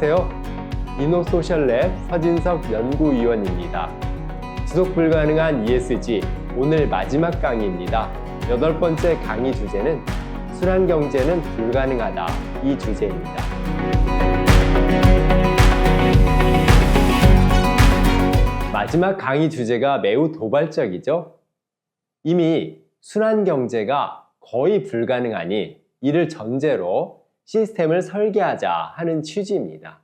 안녕하세요. 이노소셜랩 서진석 연구위원입니다. 지속 불가능한 ESG 오늘 마지막 강의입니다. 8번째 강의 주제는 순환경제는 불가능하다 이 주제입니다. 마지막 강의 주제가 매우 도발적이죠? 이미 순환경제가 거의 불가능하니 이를 전제로 시스템을 설계하자 하는 취지입니다.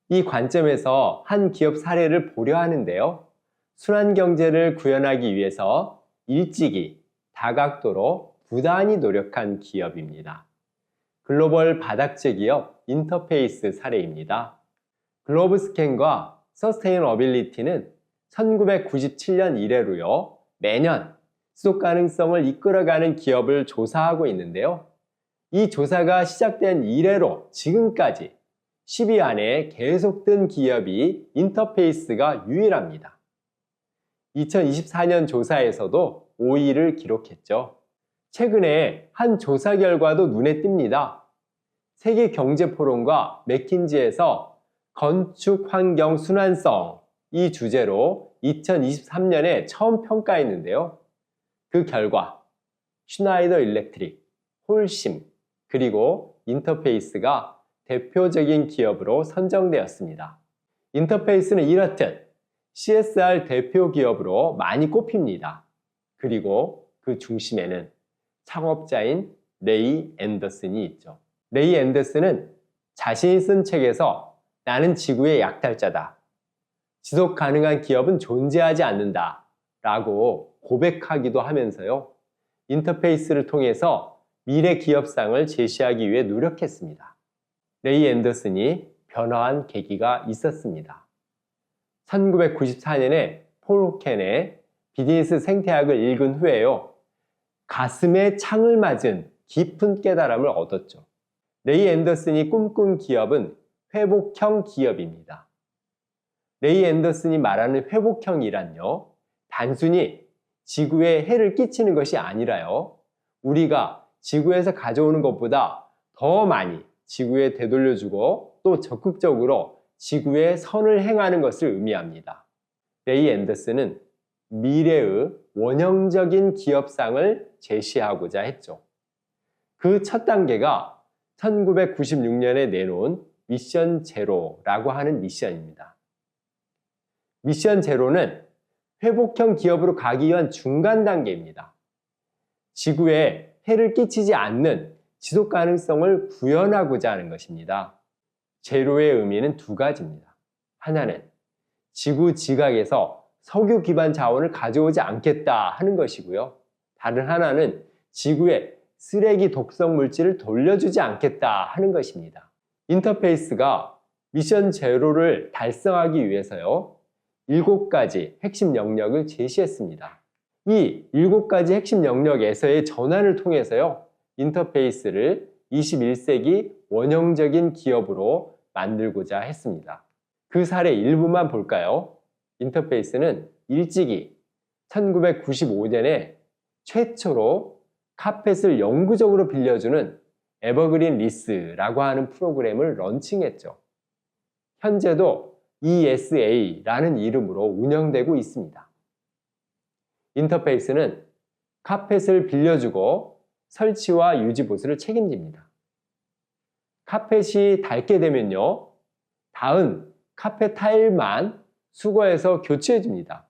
이 관점에서 한 기업 사례를 보려 하는데요. 순환경제를 구현하기 위해서 일찍이 다각도로 부단히 노력한 기업입니다. 글로벌 바닥재 기업 인터페이스 사례입니다. 글로브스캔과 서스테이너빌리티는 1997년 이래로요. 매년 지속 가능성을 이끌어가는 기업을 조사하고 있는데요. 이 조사가 시작된 이래로 지금까지 10위 안에 계속 든 기업이 인터페이스가 유일합니다. 2024년 조사에서도 5위를 기록했죠. 최근에 한 조사 결과도 눈에 띕니다. 세계경제포럼과 맥킨지에서 건축 환경 순환성 이 주제로 2023년에 처음 평가했는데요. 그 결과 슈나이더 일렉트릭, 홀심, 그리고 인터페이스가 대표적인 기업으로 선정되었습니다. 인터페이스는 이렇듯 CSR 대표 기업으로 많이 꼽힙니다. 그리고 그 중심에는 창업자인 레이 앤더슨이 있죠. 레이 앤더슨은 자신이 쓴 책에서 나는 지구의 약탈자다. 지속 가능한 기업은 존재하지 않는다. 라고 고백하기도 하면서요. 인터페이스를 통해서 미래 기업상을 제시하기 위해 노력했습니다. 레이 앤더슨이 변화한 계기가 있었습니다. 1994년에 폴 호켄의 비즈니스 생태학을 읽은 후에요. 가슴에 창을 맞은 깊은 깨달음을 얻었죠. 레이 앤더슨이 꿈꾼 기업은 회복형 기업입니다. 레이 앤더슨이 말하는 회복형이란요. 단순히 지구에 해를 끼치는 것이 아니라요. 우리가 지구에서 가져오는 것보다 더 많이 지구에 되돌려주고 또 적극적으로 지구에 선을 행하는 것을 의미합니다. 레이 앤더슨은 미래의 원형적인 기업상을 제시하고자 했죠. 그 첫 단계가 1996년에 내놓은 미션 제로라고 하는 미션입니다. 미션 제로는 회복형 기업으로 가기 위한 중간 단계입니다. 지구에 해를 끼치지 않는 지속 가능성을 구현하고자 하는 것입니다. 제로의 의미는 두 가지입니다. 하나는 지구 지각에서 석유 기반 자원을 가져오지 않겠다 하는 것이고요. 다른 하나는 지구에 쓰레기 독성 물질을 돌려주지 않겠다 하는 것입니다. 인터페이스가 미션 제로를 달성하기 위해서요. 7가지 핵심 영역을 제시했습니다. 이 7가지 핵심 영역에서의 전환을 통해서요. 인터페이스를 21세기 원형적인 기업으로 만들고자 했습니다. 그 사례 일부만 볼까요? 인터페이스는 일찍이 1995년에 최초로 카펫을 영구적으로 빌려주는 에버그린 리스라고 하는 프로그램을 런칭했죠. 현재도 ESA라는 이름으로 운영되고 있습니다. 인터페이스는 카펫을 빌려주고 설치와 유지 보수를 책임집니다. 카펫이 닳게 되면요. 닿은 카펫 타일만 수거해서 교체해줍니다.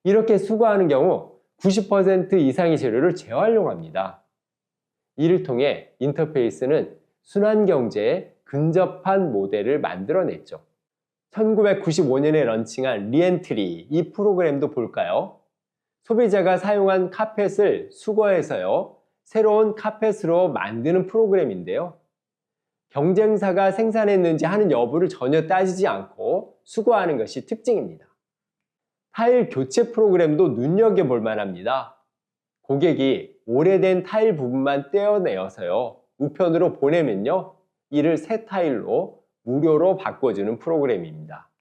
이렇게 수거하는 경우 90% 이상의 재료를 재활용합니다. 이를 통해 인터페이스는 순환경제에 근접한 모델을 만들어냈죠. 1995년에 런칭한 리엔트리 이 프로그램도 볼까요? 소비자가 사용한 카펫을 수거해서요. 새로운 카펫으로 만드는 프로그램인데요. 경쟁사가 생산했는지 하는 여부를 전혀 따지지 않고 수거하는 것이 특징입니다. 타일 교체 프로그램도 눈여겨볼 만합니다. 고객이 오래된 타일 부분만 떼어내어서요. 우편으로 보내면요. 이를 새 타일로 무료로 바꿔주는 프로그램입니다.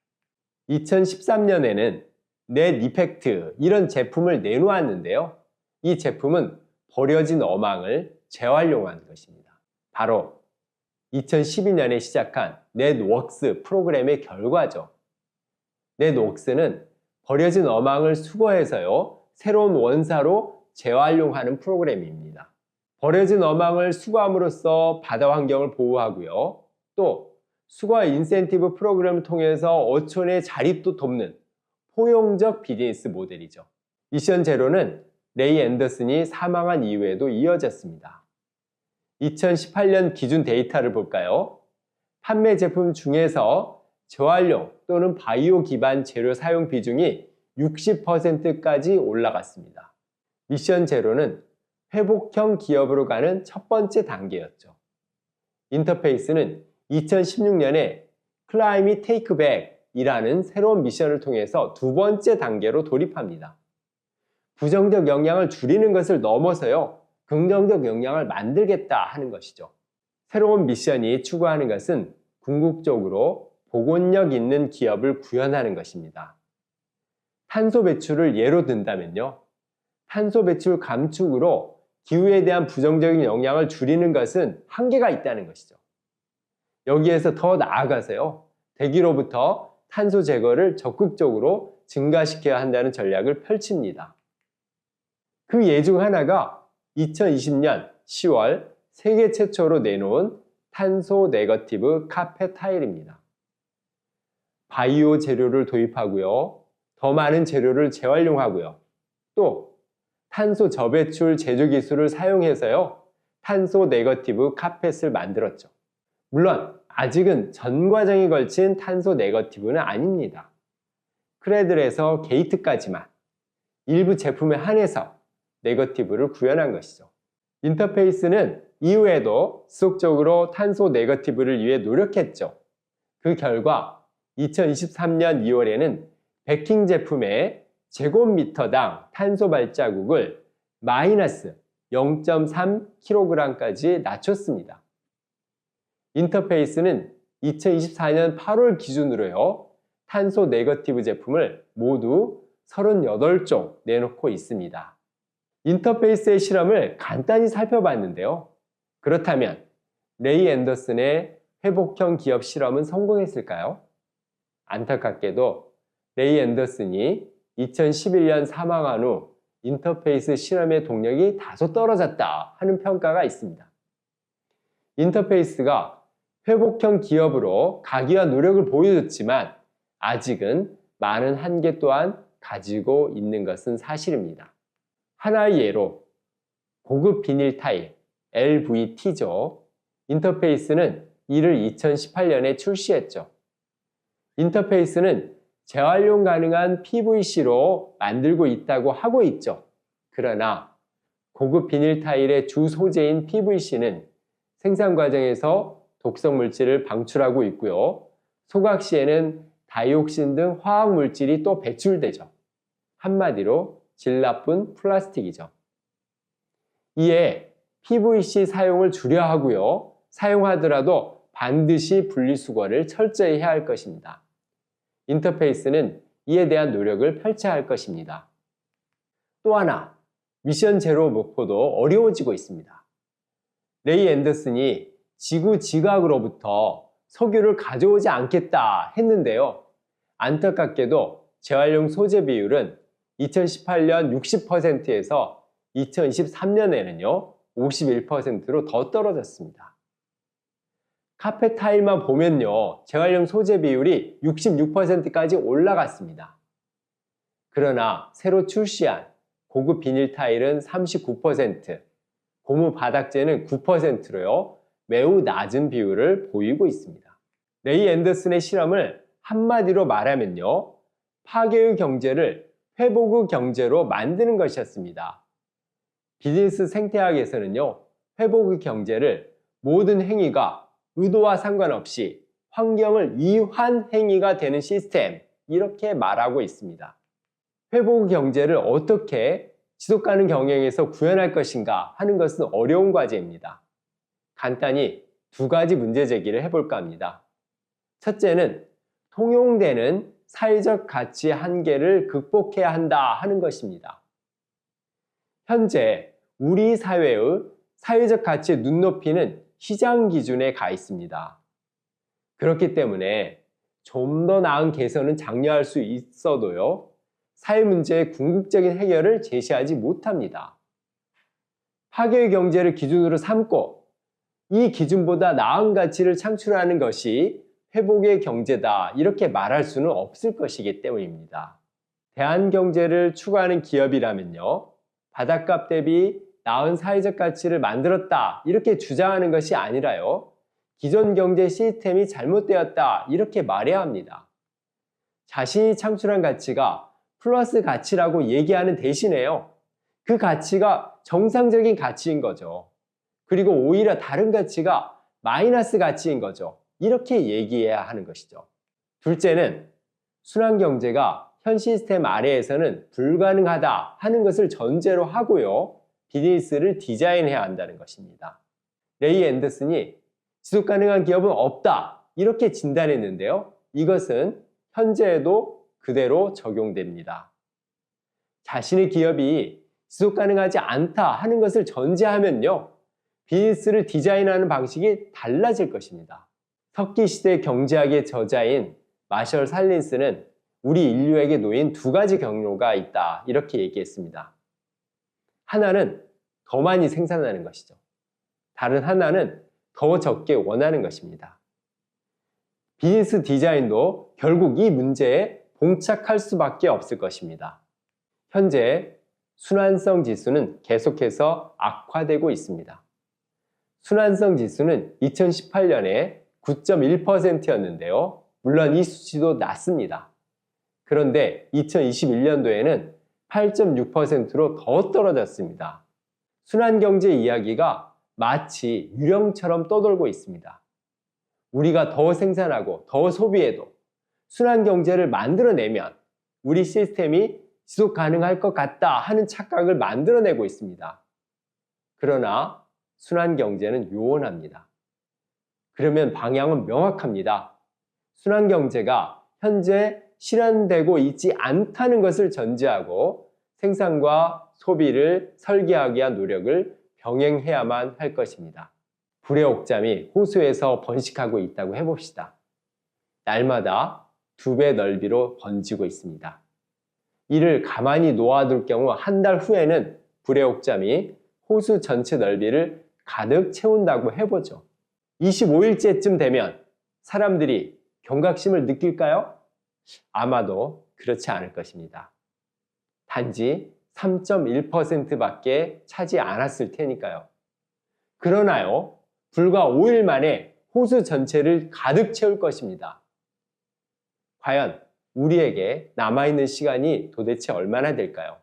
2013년에는 넷 이펙트 이런 제품을 내놓았는데요. 이 제품은 버려진 어망을 재활용한 것입니다. 바로 2012년에 시작한 넷웍스 프로그램의 결과죠. 넷웍스는 버려진 어망을 수거해서요, 새로운 원사로 재활용하는 프로그램입니다. 버려진 어망을 수거함으로써 바다 환경을 보호하고요, 또 수거 인센티브 프로그램을 통해서 어촌의 자립도 돕는 포용적 비즈니스 모델이죠. 미션 제로는 레이 앤더슨이 사망한 이후에도 이어졌습니다. 2018년 기준 데이터를 볼까요? 판매 제품 중에서 재활용 또는 바이오 기반 재료 사용 비중이 60%까지 올라갔습니다. 미션 제로는 회복형 기업으로 가는 첫 번째 단계였죠. 인터페이스는 2016년에 클라이밋 테이크백이라는 새로운 미션을 통해서 두 번째 단계로 돌입합니다. 부정적 영향을 줄이는 것을 넘어서요, 긍정적 영향을 만들겠다 하는 것이죠. 새로운 미션이 추구하는 것은 궁극적으로 복원력 있는 기업을 구현하는 것입니다. 탄소 배출을 예로 든다면요, 탄소 배출 감축으로 기후에 대한 부정적인 영향을 줄이는 것은 한계가 있다는 것이죠. 여기에서 더 나아가서요, 대기로부터 탄소 제거를 적극적으로 증가시켜야 한다는 전략을 펼칩니다. 그 예 중 하나가 2020년 10월 세계 최초로 내놓은 탄소 네거티브 카펫 타일입니다. 바이오 재료를 도입하고요, 더 많은 재료를 재활용하고요, 또 탄소 저배출 제조 기술을 사용해서요, 탄소 네거티브 카펫을 만들었죠. 물론 아직은 전 과정에 걸친 탄소 네거티브는 아닙니다. 크레들에서 게이트까지만 일부 제품에 한해서 네거티브를 구현한 것이죠. 인터페이스는 이후에도 지속적으로 탄소 네거티브를 위해 노력했죠. 그 결과 2023년 2월에는 베킹 제품의 제곱미터당 탄소 발자국을 마이너스 0.3kg까지 낮췄습니다. 인터페이스는 2024년 8월 기준으로요, 탄소 네거티브 제품을 모두 38종 내놓고 있습니다. 인터페이스의 실험을 간단히 살펴봤는데요. 그렇다면 레이 앤더슨의 회복형 기업 실험은 성공했을까요? 안타깝게도 레이 앤더슨이 2011년 사망한 후 인터페이스 실험의 동력이 다소 떨어졌다 하는 평가가 있습니다. 인터페이스가 회복형 기업으로 가기 위한 노력을 보여줬지만 아직은 많은 한계 또한 가지고 있는 것은 사실입니다. 하나의 예로 고급 비닐 타일 LVT죠. 인터페이스는 이를 2018년에 출시했죠. 인터페이스는 재활용 가능한 PVC로 만들고 있다고 하고 있죠. 그러나 고급 비닐 타일의 주 소재인 PVC는 생산 과정에서 독성 물질을 방출하고 있고요, 소각 시에는 다이옥신 등 화학 물질이 또 배출되죠. 한마디로 질 나쁜 플라스틱이죠. 이에 PVC 사용을 줄여야 하고요, 사용하더라도 반드시 분리수거를 철저히 해야 할 것입니다. 인터페이스는 이에 대한 노력을 펼쳐야 할 것입니다. 또 하나, 미션 제로 목표도 어려워지고 있습니다. 레이 앤더슨이 지구 지각으로부터 석유를 가져오지 않겠다 했는데요, 안타깝게도 재활용 소재 비율은 2018년 60%에서 2023년에는요 51%로 더 떨어졌습니다. 카펫 타일만 보면요, 재활용 소재 비율이 66%까지 올라갔습니다. 그러나 새로 출시한 고급 비닐 타일은 39%, 고무 바닥재는 9%로요 매우 낮은 비율을 보이고 있습니다. 레이 앤더슨의 실험을 한마디로 말하면요, 파괴의 경제를 회복의 경제로 만드는 것이었습니다. 비즈니스 생태학에서는요, 회복의 경제를 모든 행위가 의도와 상관없이 환경을 위한 행위가 되는 시스템, 이렇게 말하고 있습니다. 회복의 경제를 어떻게 지속가능 경영에서 구현할 것인가 하는 것은 어려운 과제입니다. 간단히 두 가지 문제 제기를 해볼까 합니다. 첫째는 통용되는 사회적 가치의 한계를 극복해야 한다 하는 것입니다. 현재 우리 사회의 사회적 가치의 눈높이는 시장 기준에 가 있습니다. 그렇기 때문에 좀 더 나은 개선은 장려할 수 있어도요, 사회 문제의 궁극적인 해결을 제시하지 못합니다. 파괴의 경제를 기준으로 삼고 이 기준보다 나은 가치를 창출하는 것이 회복의 경제다, 이렇게 말할 수는 없을 것이기 때문입니다. 대한경제를 추구하는 기업이라면요, 바닷값 대비 나은 사회적 가치를 만들었다, 이렇게 주장하는 것이 아니라요, 기존 경제 시스템이 잘못되었다, 이렇게 말해야 합니다. 자신이 창출한 가치가 플러스 가치라고 얘기하는 대신에요, 그 가치가 정상적인 가치인 거죠. 그리고 오히려 다른 가치가 마이너스 가치인 거죠. 이렇게 얘기해야 하는 것이죠. 둘째는 순환경제가 현 시스템 아래에서는 불가능하다 하는 것을 전제로 하고요, 비즈니스를 디자인해야 한다는 것입니다. 레이 앤더슨이 지속가능한 기업은 없다, 이렇게 진단했는데요, 이것은 현재에도 그대로 적용됩니다. 자신의 기업이 지속가능하지 않다 하는 것을 전제하면요, 비즈니스를 디자인하는 방식이 달라질 것입니다. 석기시대 경제학의 저자인 마셜 살린스는 우리 인류에게 놓인 두 가지 경로가 있다, 이렇게 얘기했습니다. 하나는 더 많이 생산하는 것이죠. 다른 하나는 더 적게 원하는 것입니다. 비즈니스 디자인도 결국 이 문제에 봉착할 수밖에 없을 것입니다. 현재 순환성 지수는 계속해서 악화되고 있습니다. 순환성 지수는 2018년에 9.1%였는데요. 물론 이 수치도 낮습니다. 그런데 2021년도에는 8.6%로 더 떨어졌습니다. 순환경제 이야기가 마치 유령처럼 떠돌고 있습니다. 우리가 더 생산하고 더 소비해도 순환경제를 만들어내면 우리 시스템이 지속 가능할 것 같다 하는 착각을 만들어내고 있습니다. 그러나 순환경제는 요원합니다. 그러면 방향은 명확합니다. 순환경제가 현재 실현되고 있지 않다는 것을 전제하고 생산과 소비를 설계하기 위한 노력을 병행해야만 할 것입니다. 불의 옥잠이 호수에서 번식하고 있다고 해봅시다. 날마다 2배 넓이로 번지고 있습니다. 이를 가만히 놓아둘 경우 한 달 후에는 불의 옥잠이 호수 전체 넓이를 가득 채운다고 해보죠. 25일째쯤 되면 사람들이 경각심을 느낄까요? 아마도 그렇지 않을 것입니다. 단지 3.1%밖에 차지 않았을 테니까요. 그러나요, 불과 5일 만에 호수 전체를 가득 채울 것입니다. 과연 우리에게 남아있는 시간이 도대체 얼마나 될까요?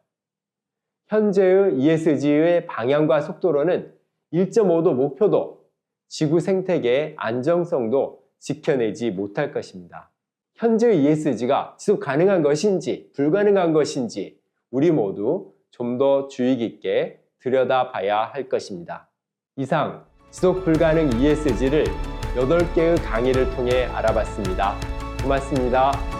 현재의 ESG의 방향과 속도로는 1.5도 목표도 지구 생태계의 안정성도 지켜내지 못할 것입니다. 현재의 ESG가 지속 가능한 것인지 불가능한 것인지 우리 모두 좀 더 주의 깊게 들여다봐야 할 것입니다. 이상 지속 불가능 ESG를 8개의 강의를 통해 알아봤습니다. 고맙습니다.